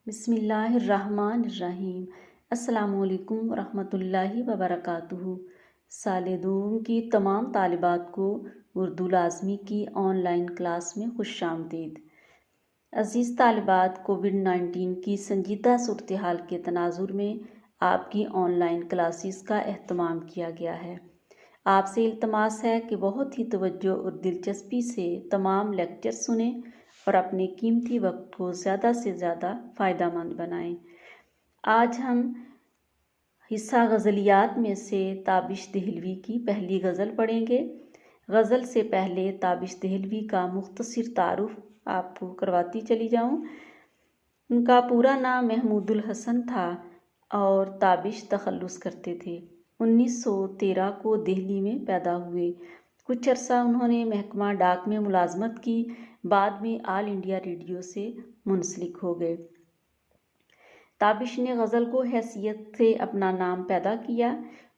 بسم اللہ الرحمن الرحیم۔ السلام علیکم ورحمۃ اللہ وبرکاتہ۔ سال دوم کی تمام طالبات کو اردو لازمی کی آن لائن کلاس میں خوش آمدید۔ عزیز طالبات، کووڈ-19 کی سنجیدہ صورتحال کے تناظر میں آپ کی آن لائن کلاسز کا اہتمام کیا گیا ہے۔ آپ سے التماس ہے کہ بہت ہی توجہ اور دلچسپی سے تمام لیکچر سنیں اور اپنے قیمتی وقت کو زیادہ سے زیادہ فائدہ مند بنائیں۔ آج ہم حصہ غزلیات میں سے تابش دہلوی کی پہلی غزل پڑھیں گے۔ غزل سے پہلے تابش دہلوی کا مختصر تعارف آپ کو کرواتی چلی جاؤں۔ ان کا پورا نام محمود الحسن تھا اور تابش تخلص کرتے تھے۔ 1913 کو دہلی میں پیدا ہوئے۔ کچھ عرصہ انہوں نے محکمہ ڈاک میں ملازمت کی، بعد میں آل انڈیا ریڈیو سے منسلک ہو گئے۔ تابش نے غزل کو حیثیت سے اپنا نام پیدا کیا۔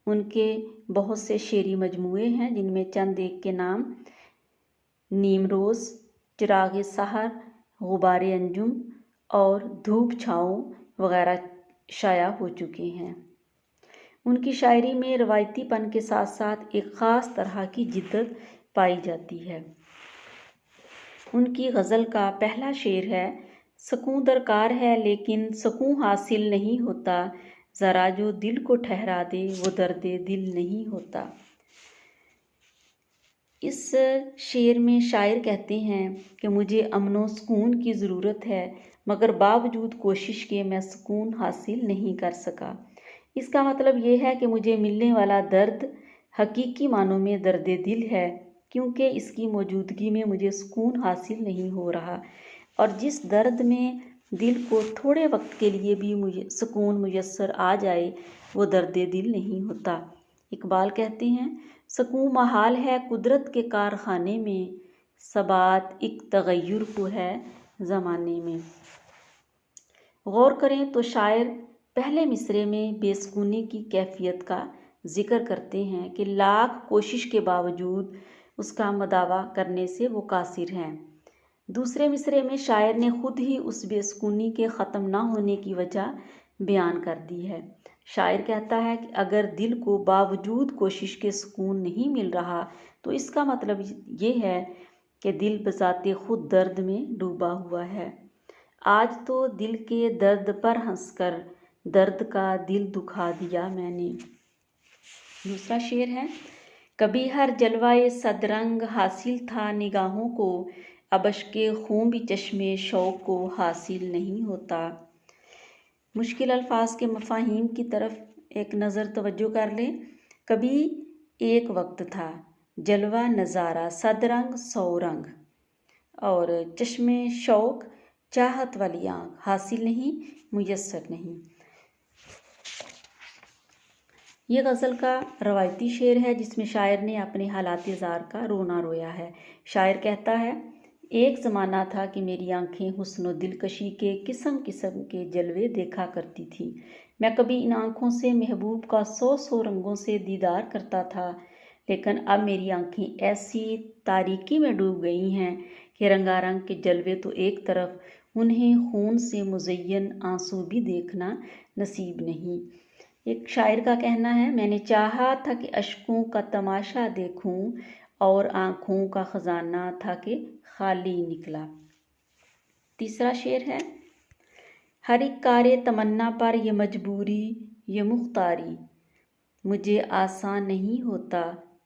ان کے بہت سے شعری مجموعے ہیں، جن میں چند ایک کے نام نیم روز، چراغ سحر، غبار انجم اور دھوپ چھاؤں وغیرہ شائع ہو چکے ہیں۔ ان کی شاعری میں روایتی پن کے ساتھ ساتھ ایک خاص طرح کی جدت پائی جاتی ہے۔ ان کی غزل کا پہلا شعر ہے: سکون درکار ہے لیکن سکون حاصل نہیں ہوتا، ذرا جو دل کو ٹھہرا دے وہ درد دل نہیں ہوتا۔ اس شعر میں شاعر کہتے ہیں کہ مجھے امن و سکون کی ضرورت ہے، مگر باوجود کوشش کے میں سکون حاصل نہیں کر سکا۔ اس کا مطلب یہ ہے کہ مجھے ملنے والا درد حقیقی معنوں میں درد دل ہے، کیونکہ اس کی موجودگی میں مجھے سکون حاصل نہیں ہو رہا، اور جس درد میں دل کو تھوڑے وقت کے لیے بھی سکون میسر آ جائے وہ درد دل نہیں ہوتا۔ اقبال کہتے ہیں: سکون محال ہے قدرت کے کارخانے میں، ثبات ایک تغیر کو ہے زمانے میں۔ غور کریں تو شاعر پہلے مصرعے میں بے سکونی کی کیفیت کا ذکر کرتے ہیں کہ لاکھ کوشش کے باوجود اس کا مداوع کرنے سے وہ قاصر ہیں۔ دوسرے مصرعے میں شاعر نے خود ہی اس بے سکونی کے ختم نہ ہونے کی وجہ بیان کر دی ہے۔ شاعر کہتا ہے کہ اگر دل کو باوجود کوشش کے سکون نہیں مل رہا تو اس کا مطلب یہ ہے کہ دل بذات خود درد میں ڈوبا ہوا ہے۔ آج تو دل کے درد پر ہنس کر درد کا دل دکھا دیا میں نے۔ دوسرا شعر ہے: کبھی ہر جلوہ صد رنگ حاصل تھا نگاہوں کو، اب اشک خوں بھی چشمے شوق کو حاصل نہیں ہوتا۔ مشکل الفاظ کے مفاہیم کی طرف ایک نظر توجہ کر لیں۔ کبھی ایک وقت تھا، جلوہ نظارہ صد رنگ سو رنگ، اور چشم شوق چاہت والی آنکھ حاصل نہیں، میسر نہیں۔ یہ غزل کا روایتی شعر ہے جس میں شاعر نے اپنے حالات زار کا رونا رویا ہے۔ شاعر کہتا ہے: ایک زمانہ تھا کہ میری آنکھیں حسن و دلکشی کے قسم قسم کے جلوے دیکھا کرتی تھیں۔ میں کبھی ان آنکھوں سے محبوب کا سو سو رنگوں سے دیدار کرتا تھا، لیکن اب میری آنکھیں ایسی تاریکی میں ڈوب گئی ہیں کہ رنگا رنگ کے جلوے تو ایک طرف، انہیں خون سے مزین آنسو بھی دیکھنا نصیب نہیں۔ ایک شاعر کا کہنا ہے: میں نے چاہا تھا کہ اشکوں کا تماشا دیکھوں، اور آنکھوں کا خزانہ تھا کہ خالی نکلا۔ تیسرا شعر ہے: ہر ایک کار تمنا پر یہ مجبوری یہ مختاری، مجھے آسان نہیں ہوتا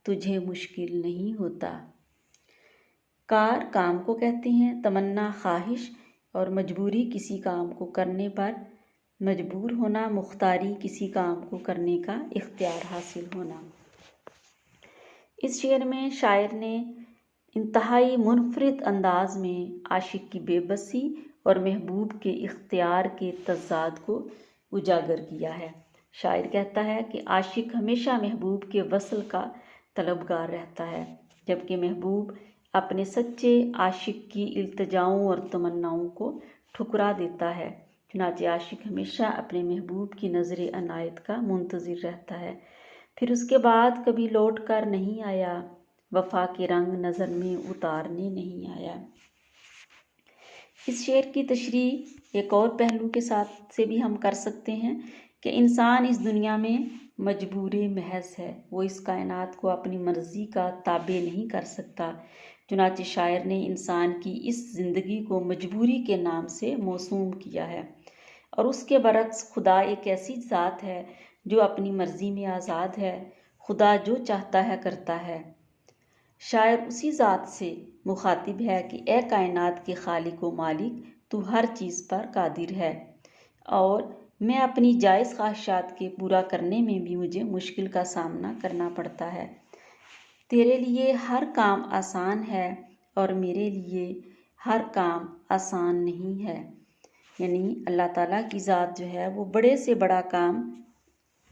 تجھے مشکل نہیں ہوتا۔ کار کام کو کہتے ہیں، تمنا خواہش، اور مجبوری کسی کام کو کرنے پر مجبور ہونا، مختاری کسی کام کو کرنے کا اختیار حاصل ہونا۔ اس شعر میں شاعر نے انتہائی منفرد انداز میں عاشق کی بے بسی اور محبوب کے اختیار کے تضاد کو اجاگر کیا ہے۔ شاعر کہتا ہے کہ عاشق ہمیشہ محبوب کے وصل کا طلبگار رہتا ہے، جبکہ محبوب اپنے سچے عاشق کی التجاؤں اور تمناؤں کو ٹھکرا دیتا ہے۔ چنانچہ عاشق ہمیشہ اپنے محبوب کی نظر عنایت کا منتظر رہتا ہے، پھر اس کے بعد کبھی لوٹ کر نہیں آیا، وفا کے رنگ نظر میں اتارنے نہیں آیا۔ اس شعر کی تشریح ایک اور پہلو کے ساتھ سے بھی ہم کر سکتے ہیں کہ انسان اس دنیا میں مجبور محض ہے، وہ اس کائنات کو اپنی مرضی کا تابع نہیں کر سکتا۔ چنانچہ شاعر نے انسان کی اس زندگی کو مجبوری کے نام سے موسوم کیا ہے، اور اس کے برعکس خدا ایک ایسی ذات ہے جو اپنی مرضی میں آزاد ہے، خدا جو چاہتا ہے کرتا ہے۔ شاعر اسی ذات سے مخاطب ہے کہ اے کائنات کے خالق و مالک، تو ہر چیز پر قادر ہے، اور میں اپنی جائز خواہشات کے پورا کرنے میں بھی مجھے مشکل کا سامنا کرنا پڑتا ہے۔ تیرے لیے ہر کام آسان ہے اور میرے لیے ہر کام آسان نہیں ہے۔ یعنی اللہ تعالیٰ کی ذات جو ہے وہ بڑے سے بڑا کام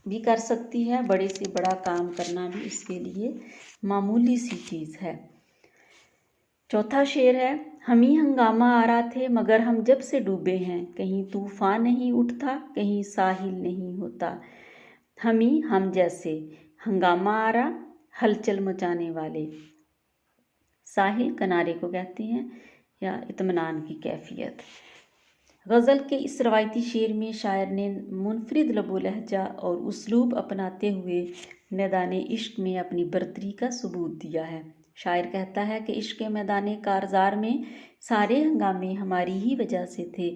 بھی کر سکتی ہے، بڑے سے بڑا کام کرنا بھی اس کے لیے معمولی سی چیز ہے۔ چوتھا شعر ہے، ہمیں ہنگامہ آ رہا تھے مگر ہم جب سے ڈوبے ہیں، کہیں طوفان نہیں اٹھتا کہیں ساحل نہیں ہوتا۔ ہم جیسے، ہنگامہ آ رہا ہلچل مچانے والے، ساحل کنارے کو کہتے ہیں یا اطمینان کی کیفیت۔ غزل کے اس روایتی شعر میں شاعر نے منفرد لب و لہجہ اور اسلوب اپناتے ہوئے میدان عشق میں اپنی برتری کا ثبوت دیا ہے۔ شاعر کہتا ہے کہ عشق کے میدان کارزار میں سارے ہنگامے ہماری ہی وجہ سے تھے،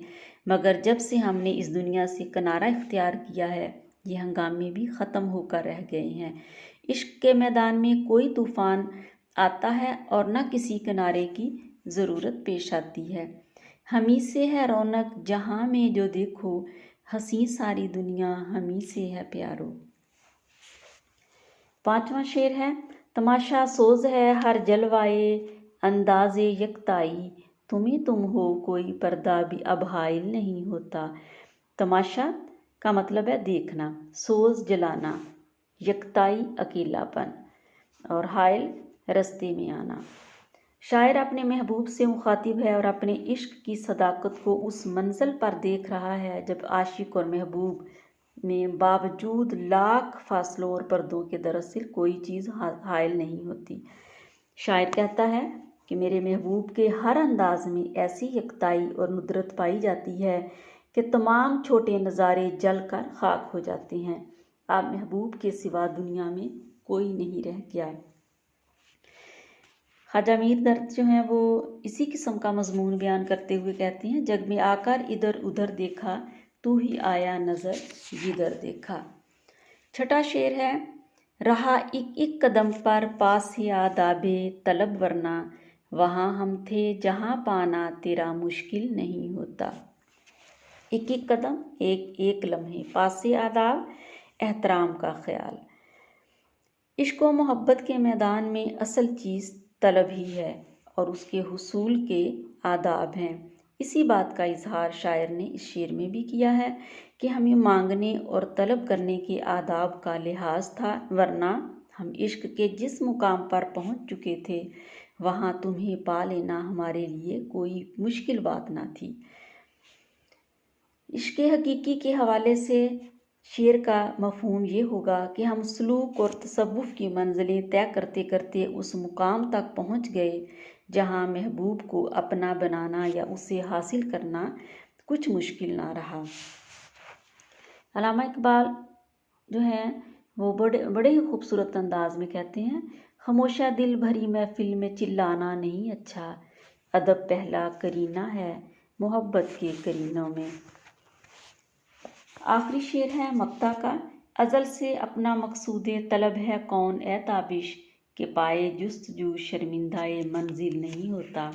مگر جب سے ہم نے اس دنیا سے کنارہ اختیار کیا ہے، یہ ہنگامے بھی ختم ہو کر رہ گئے ہیں۔ عشق کے میدان میں کوئی طوفان آتا ہے اور نہ کسی کنارے کی ضرورت پیش آتی ہے۔ ہمیں سے ہے رونق جہاں میں جو دیکھو، ہنسی ساری دنیا ہمیں سے ہے پیارو۔ پانچواں شعر ہے، تماشا سوز ہے ہر جلوائے انداز یکتائی، تمہیں تم ہو کوئی پردہ بھی اب حائل نہیں ہوتا۔ تماشا کا مطلب ہے دیکھنا، سوز جلانا، یکتائی اکیلا پن، اور حائل رستے میں آنا۔ شاعر اپنے محبوب سے مخاطب ہے اور اپنے عشق کی صداقت کو اس منزل پر دیکھ رہا ہے جب عاشق اور محبوب میں باوجود لاکھ فاصلوں اور پردوں کے دراصل کوئی چیز حائل نہیں ہوتی۔ شاعر کہتا ہے کہ میرے محبوب کے ہر انداز میں ایسی یکتائی اور ندرت پائی جاتی ہے کہ تمام چھوٹے نظارے جل کر خاک ہو جاتے ہیں۔ اب محبوب کے سوا دنیا میں کوئی نہیں رہ گیا۔ خواجہ میر درد جو ہیں وہ اسی قسم کا مضمون بیان کرتے ہوئے کہتے ہیں، جگ میں آ کر ادھر ادھر دیکھا، تو ہی آیا نظر جدھر دیکھا۔ چھٹا شعر ہے، رہا ایک ایک قدم پر پاس ہے آداب طلب ورنہ، وہاں ہم تھے جہاں پانا تیرا مشکل نہیں ہوتا۔ ایک ایک قدم، ایک ایک لمحے، پاس آداب، احترام کا خیال۔ عشق و محبت کے میدان میں اصل چیز طلب ہی ہے اور اس کے حصول کے آداب ہیں۔ اسی بات کا اظہار شاعر نے اس شعر میں بھی کیا ہے کہ ہمیں مانگنے اور طلب کرنے کے آداب کا لحاظ تھا، ورنہ ہم عشق کے جس مقام پر پہنچ چکے تھے وہاں تمہیں پا لینا ہمارے لیے کوئی مشکل بات نہ تھی۔ عشق حقیقی کے حوالے سے شعر کا مفہوم یہ ہوگا کہ ہم سلوک اور تصوف کی منزلیں طے کرتے کرتے اس مقام تک پہنچ گئے جہاں محبوب کو اپنا بنانا یا اسے حاصل کرنا کچھ مشکل نہ رہا۔ علامہ اقبال جو ہیں وہ بڑے ہی خوبصورت انداز میں کہتے ہیں، خاموشہ دل بھری محفل میں چلانا نہیں اچھا، ادب پہلا کرینہ ہے محبت کے کرینوں میں۔ آخری شعر ہے مقطع کا، ازل سے اپنا مقصود طلب ہے کون اے تابش، کہ پائے جستجو شرمندہ منزل نہیں ہوتا۔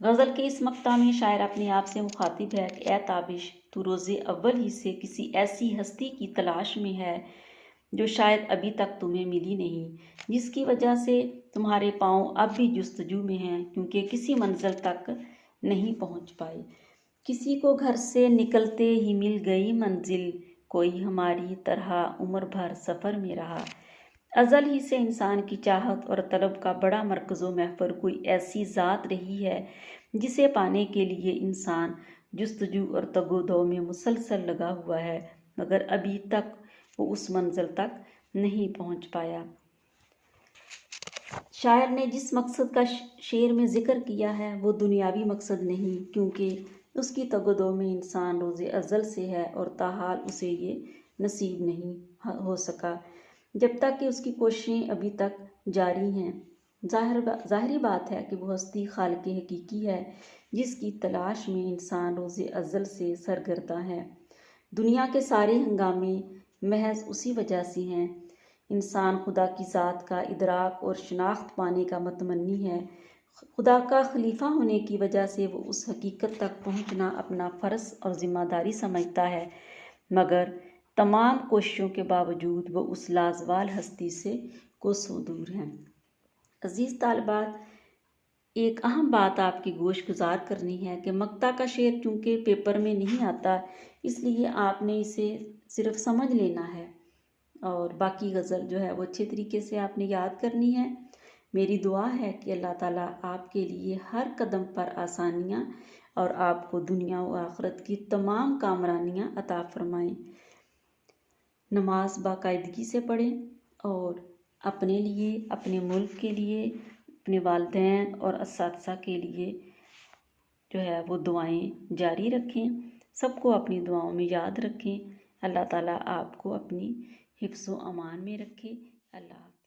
غزل کے اس مقطع میں شاعر اپنے آپ سے مخاطب ہے کہ اے تابش، تو روز اول ہی سے کسی ایسی ہستی کی تلاش میں ہے جو شاید ابھی تک تمہیں ملی نہیں، جس کی وجہ سے تمہارے پاؤں اب بھی جستجو میں ہیں کیونکہ کسی منزل تک نہیں پہنچ پائے۔ کسی کو گھر سے نکلتے ہی مل گئی منزل، کوئی ہماری طرح عمر بھر سفر میں رہا۔ ازل ہی سے انسان کی چاہت اور طلب کا بڑا مرکز و محور کوئی ایسی ذات رہی ہے جسے پانے کے لیے انسان جستجو اور تگ و دو میں مسلسل لگا ہوا ہے، مگر ابھی تک وہ اس منزل تک نہیں پہنچ پایا۔ شاعر نے جس مقصد کا شعر میں ذکر کیا ہے وہ دنیاوی مقصد نہیں، کیونکہ اس کی تگ و دو میں انسان روز ازل سے ہے اور تاحال اسے یہ نصیب نہیں ہو سکا، جب تک کہ اس کی کوششیں ابھی تک جاری ہیں۔ ظاہری بات ہے کہ وہ ہستی خالق حقیقی ہے جس کی تلاش میں انسان روز ازل سے سرگرداں ہے۔ دنیا کے سارے ہنگامے محض اسی وجہ سے ہیں۔ انسان خدا کی ذات کا ادراک اور شناخت پانے کا متمنی ہے۔ خدا کا خلیفہ ہونے کی وجہ سے وہ اس حقیقت تک پہنچنا اپنا فرض اور ذمہ داری سمجھتا ہے، مگر تمام کوششوں کے باوجود وہ اس لازوال ہستی سے کوسوں دور ہے۔ عزیز طالبات، ایک اہم بات آپ کی گوش گزار کرنی ہے کہ مقطع کا شعر چونکہ پیپر میں نہیں آتا، اس لیے آپ نے اسے صرف سمجھ لینا ہے اور باقی غزل جو ہے وہ اچھے طریقے سے آپ نے یاد کرنی ہے۔ میری دعا ہے کہ اللہ تعالیٰ آپ کے لیے ہر قدم پر آسانیاں اور آپ کو دنیا و آخرت کی تمام کامرانیاں عطا فرمائیں۔ نماز باقاعدگی سے پڑھیں اور اپنے لیے، اپنے ملک کے لیے، اپنے والدین اور اساتذہ کے لیے جو ہے وہ دعائیں جاری رکھیں۔ سب کو اپنی دعاؤں میں یاد رکھیں۔ اللہ تعالیٰ آپ کو اپنی حفظ و امان میں رکھے۔ اللہ حافظ۔